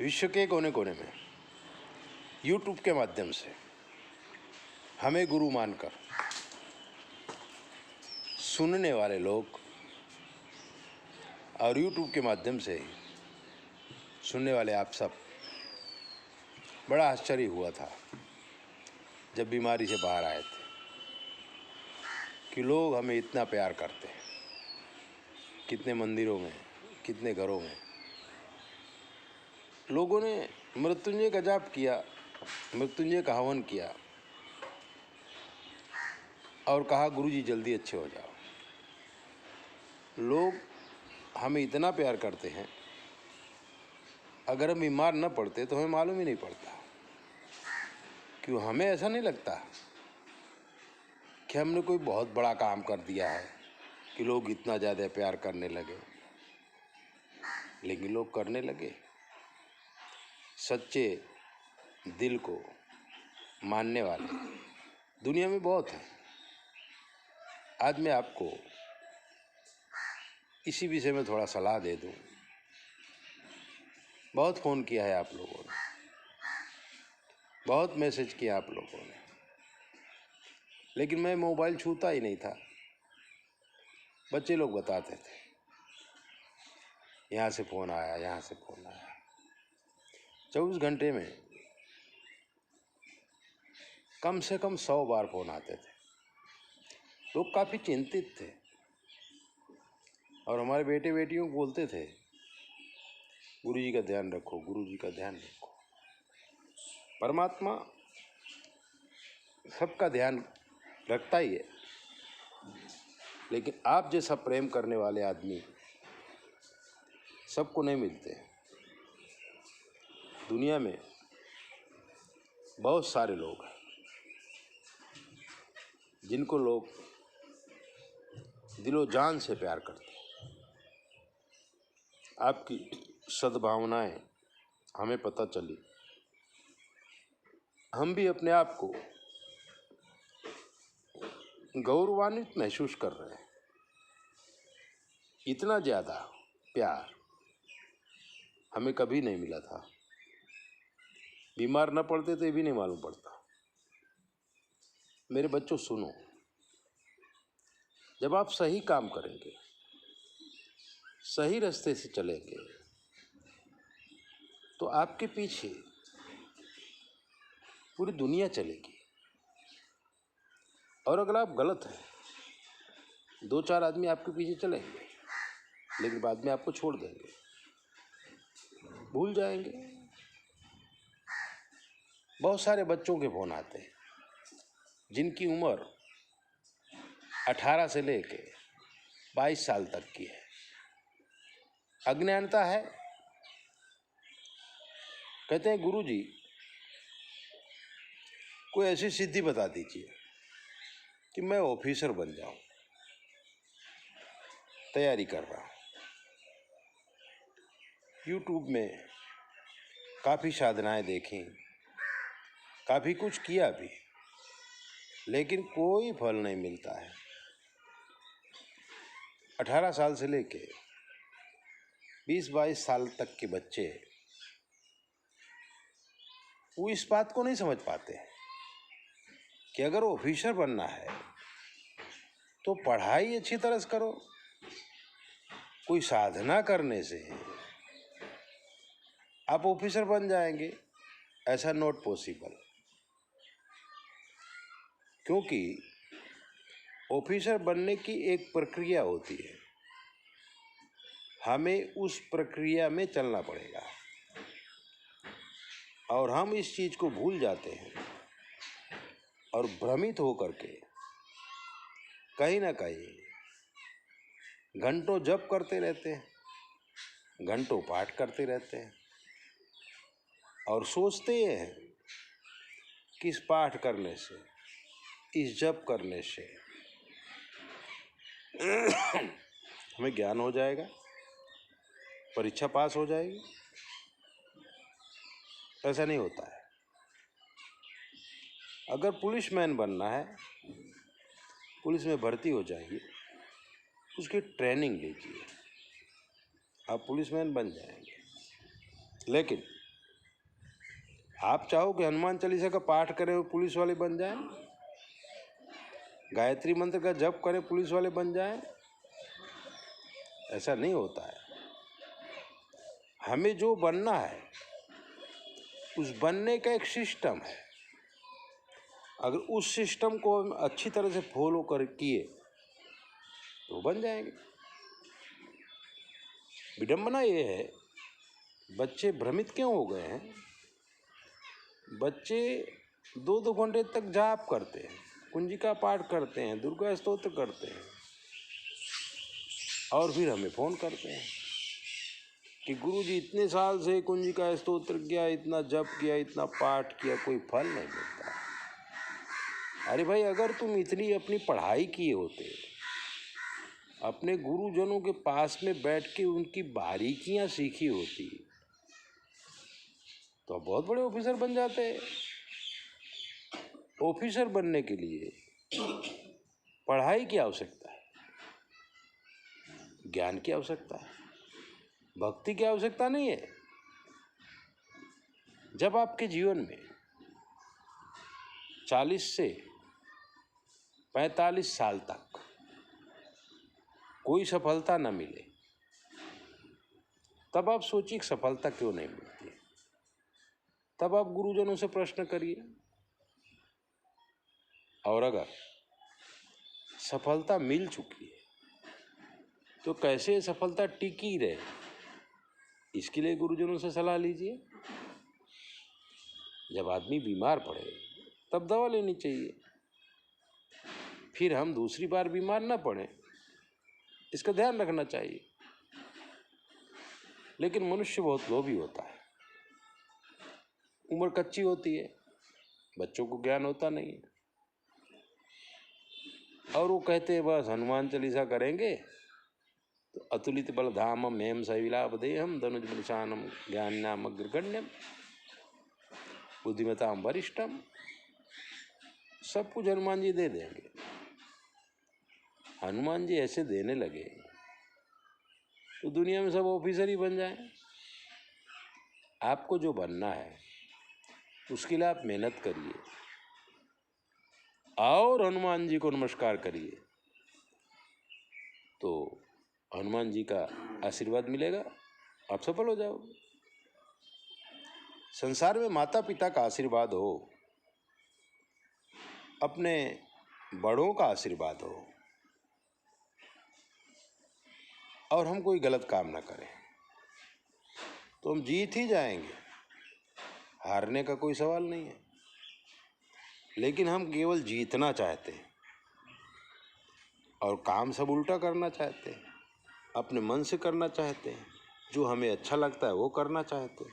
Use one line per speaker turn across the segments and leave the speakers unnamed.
विश्व के कोने कोने में यूट्यूब के माध्यम से हमें गुरु मानकर सुनने वाले लोग और यूट्यूब के माध्यम से सुनने वाले आप सब, बड़ा आश्चर्य हुआ था जब बीमारी से बाहर आए थे कि लोग हमें इतना प्यार करते हैं। कितने मंदिरों में, कितने घरों में लोगों ने मृत्युंजय का जाप किया, मृत्युंजय का हवन किया और कहा गुरुजी जल्दी अच्छे हो जाओ। लोग हमें इतना प्यार करते हैं, अगर हम बीमार न पड़ते तो हमें मालूम ही नहीं पड़ता। क्यों हमें ऐसा नहीं लगता कि हमने कोई बहुत बड़ा काम कर दिया है कि लोग इतना ज़्यादा प्यार करने लगे, लेकिन लोग करने लगे। सच्चे दिल को मानने वाले दुनिया में बहुत हैं। आज मैं आपको इसी विषय में थोड़ा सलाह दे दूं। बहुत फ़ोन किया है आप लोगों ने, बहुत मैसेज किया आप लोगों ने, लेकिन मैं मोबाइल छूता ही नहीं था। बच्चे लोग बताते थे यहाँ से फ़ोन आया, यहाँ से फ़ोन आया। 24 घंटे में कम से कम 100 बार फ़ोन आते थे। लोग काफ़ी चिंतित थे और हमारे बेटे बेटियों को बोलते थे गुरुजी का ध्यान रखो, गुरुजी का ध्यान रखो। परमात्मा सबका ध्यान रखता ही है, लेकिन आप जैसा प्रेम करने वाले आदमी सबको नहीं मिलते। दुनिया में बहुत सारे लोग हैं जिनको लोग दिलो जान से प्यार करते हैं। आपकी सद्भावनाएं हमें पता चली, हम भी अपने आप को गौरवान्वित महसूस कर रहे हैं। इतना ज़्यादा प्यार हमें कभी नहीं मिला था। बीमार न पड़ते तो ये भी नहीं मालूम पड़ता। मेरे बच्चों सुनो, जब आप सही काम करेंगे, सही रास्ते से चलेंगे, तो आपके पीछे पूरी दुनिया चलेगी। और अगर आप गलत हैं, 2-4 आदमी आपके पीछे चलेंगे, लेकिन बाद में आपको छोड़ देंगे, भूल जाएंगे। बहुत सारे बच्चों के फ़ोन आते हैं जिनकी उम्र 18 से लेके 22 साल तक की है। अज्ञानता है। कहते हैं गुरुजी कोई ऐसी सिद्धि बता दीजिए कि मैं ऑफिसर बन जाऊं। तैयारी कर रहा हूं। यूट्यूब में काफ़ी साधनाएं देखी, काफ़ी कुछ किया भी, लेकिन कोई फल नहीं मिलता है। 18 साल से लेके 20-22 साल तक के बच्चे वो इस बात को नहीं समझ पाते कि अगर ऑफिसर बनना है तो पढ़ाई अच्छी तरह से करो। कोई साधना करने से आप ऑफिसर बन जाएंगे, ऐसा नॉट पॉसिबल। क्योंकि ऑफिसर बनने की एक प्रक्रिया होती है, हमें उस प्रक्रिया में चलना पड़ेगा। और हम इस चीज़ को भूल जाते हैं और भ्रमित होकर के कहीं ना कहीं घंटों जप करते रहते हैं, घंटों पाठ करते रहते हैं और सोचते ये हैं कि इस पाठ करने से, इस जप करने से हमें ज्ञान हो जाएगा, परीक्षा पास हो जाएगी। ऐसा नहीं होता है। अगर पुलिसमैन बनना है, पुलिस में भर्ती हो जाइए, उसकी ट्रेनिंग लीजिए, आप पुलिसमैन बन जाएंगे। लेकिन आप चाहो कि हनुमान चालीसा का पाठ करें और पुलिस वाले बन जाएं, गायत्री मंत्र का जप करें पुलिस वाले बन जाएं? ऐसा नहीं होता है। हमें जो बनना है उस बनने का एक सिस्टम है। अगर उस सिस्टम को हम अच्छी तरह से फॉलो कर किए तो बन जाएंगे। विडंबना ये है, बच्चे भ्रमित क्यों हो गए हैं? बच्चे 2-2 घंटे तक जाप करते हैं, कुंजिका पाठ करते हैं, दुर्गा स्तोत्र करते हैं और फिर हमें फ़ोन करते हैं कि गुरुजी इतने साल से कुंजिका स्तोत्र किया, इतना जप किया, इतना पाठ किया, कोई फल नहीं मिलता। अरे भाई, अगर तुम इतनी अपनी पढ़ाई किए होते, अपने गुरुजनों के पास में बैठ के उनकी बारीकियां सीखी होती तो आप बहुत बड़े ऑफिसर बन जाते। ऑफिसर बनने के लिए पढ़ाई की आवश्यकता है, ज्ञान की आवश्यकता है, भक्ति की आवश्यकता नहीं है। जब आपके जीवन में 40 से 45 साल तक कोई सफलता न मिले, तब आप सोचिए सफलता क्यों नहीं मिलती। तब आप गुरुजनों से प्रश्न करिए। और अगर सफलता मिल चुकी है तो कैसे सफलता टिकी रहे, इसके लिए गुरुजनों से सलाह लीजिए। जब आदमी बीमार पड़े तब दवा लेनी चाहिए, फिर हम दूसरी बार बीमार न पड़े, इसका ध्यान रखना चाहिए। लेकिन मनुष्य बहुत लोभी होता है, उम्र कच्ची होती है, बच्चों को ज्ञान होता नहीं है और वो कहते हैं बस हनुमान चालीसा करेंगे तो अतुलित बलधामम हेम शैलापदेहम धनुजबलशानम ज्ञानाम अग्रगण्यम बुद्धिमताम वरिष्ठम, सब कुछ हनुमान जी दे देंगे। हनुमान जी ऐसे देने लगे तो दुनिया में सब ऑफिसर ही बन जाएं। आपको जो बनना है उसके लिए आप मेहनत करिए और हनुमान जी को नमस्कार करिए, तो हनुमान जी का आशीर्वाद मिलेगा, आप सफल हो जाओगे। संसार में माता पिता का आशीर्वाद हो, अपने बड़ों का आशीर्वाद हो और हम कोई गलत काम ना करें तो हम जीत ही जाएंगे, हारने का कोई सवाल नहीं है। लेकिन हम केवल जीतना चाहते हैं और काम सब उल्टा करना चाहते हैं, अपने मन से करना चाहते हैं, जो हमें अच्छा लगता है वो करना चाहते हैं,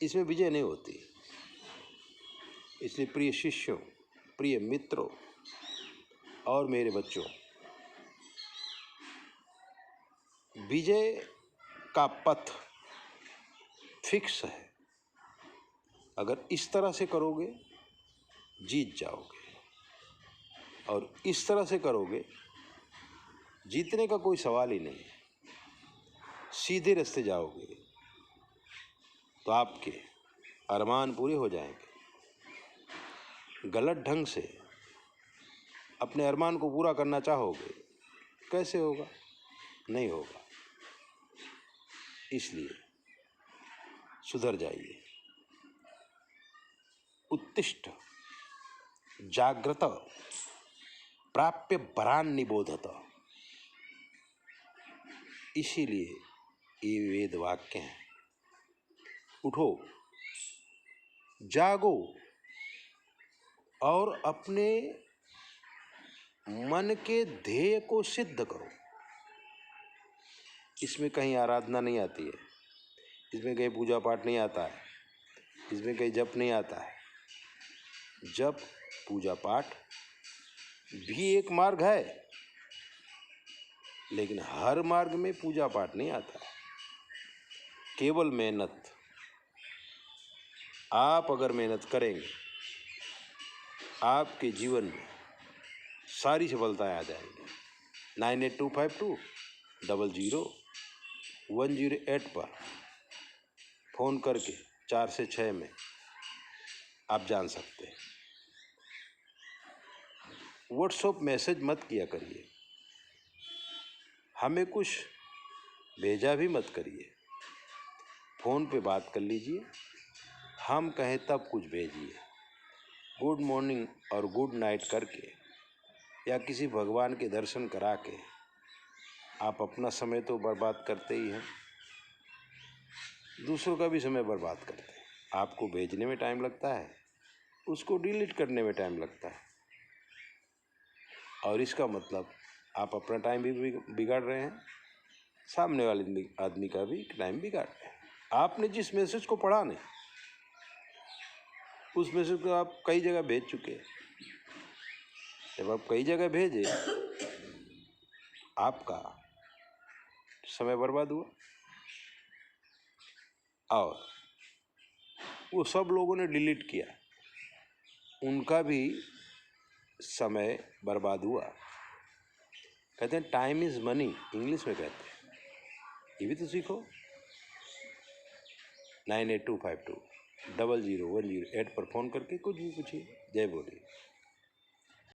इसमें विजय नहीं होती। इसलिए प्रिय शिष्यों, प्रिय मित्रों और मेरे बच्चों, विजय का पथ फिक्स है। अगर इस तरह से करोगे जीत जाओगे और इस तरह से करोगे जीतने का कोई सवाल ही नहीं है। सीधे रास्ते जाओगे तो आपके अरमान पूरे हो जाएंगे। गलत ढंग से अपने अरमान को पूरा करना चाहोगे, कैसे होगा? नहीं होगा। इसलिए सुधर जाइए। उत्तिष्ठ जागृत प्राप्य वरान निबोधत, इसीलिए ये वेद वाक्य हैं। उठो, जागो और अपने मन के ध्येय को सिद्ध करो। इसमें कहीं आराधना नहीं आती है, इसमें कहीं पूजा पाठ नहीं आता है, इसमें कहीं जप नहीं आता है। जप पूजा पाठ भी एक मार्ग है, लेकिन हर मार्ग में पूजा पाठ नहीं आता है। केवल मेहनत, आप अगर मेहनत करेंगे आपके जीवन में सारी सफलताएं आ जाएंगी। 9825200108 पर फ़ोन करके 4 से 6 में आप जान सकते हैं। व्हाट्सएप मैसेज मत किया करिए, हमें कुछ भेजा भी मत करिए। फ़ोन पे बात कर लीजिए, हम कहें तब कुछ भेजिए। गुड मॉर्निंग और गुड नाइट करके या किसी भगवान के दर्शन करा के आप अपना समय तो बर्बाद करते ही हैं, दूसरों का भी समय बर्बाद करते हैं। आपको भेजने में टाइम लगता है, उसको डिलीट करने में टाइम लगता है, और इसका मतलब आप अपना टाइम भी बिगाड़ रहे हैं, सामने वाले आदमी का भी टाइम बिगाड़ रहे हैं। आपने जिस मैसेज को पढ़ा नहीं, उस मैसेज को आप कई जगह भेज चुके हैं। जब आप कई जगह भेजे, आपका समय बर्बाद हुआ और वो सब लोगों ने डिलीट किया, उनका भी समय बर्बाद हुआ। कहते हैं टाइम इज़ मनी, इंग्लिश में कहते हैं, ये भी तो सीखो। 9825200108 पर फ़ोन करके कुछ भी पूछिए। जय बोले।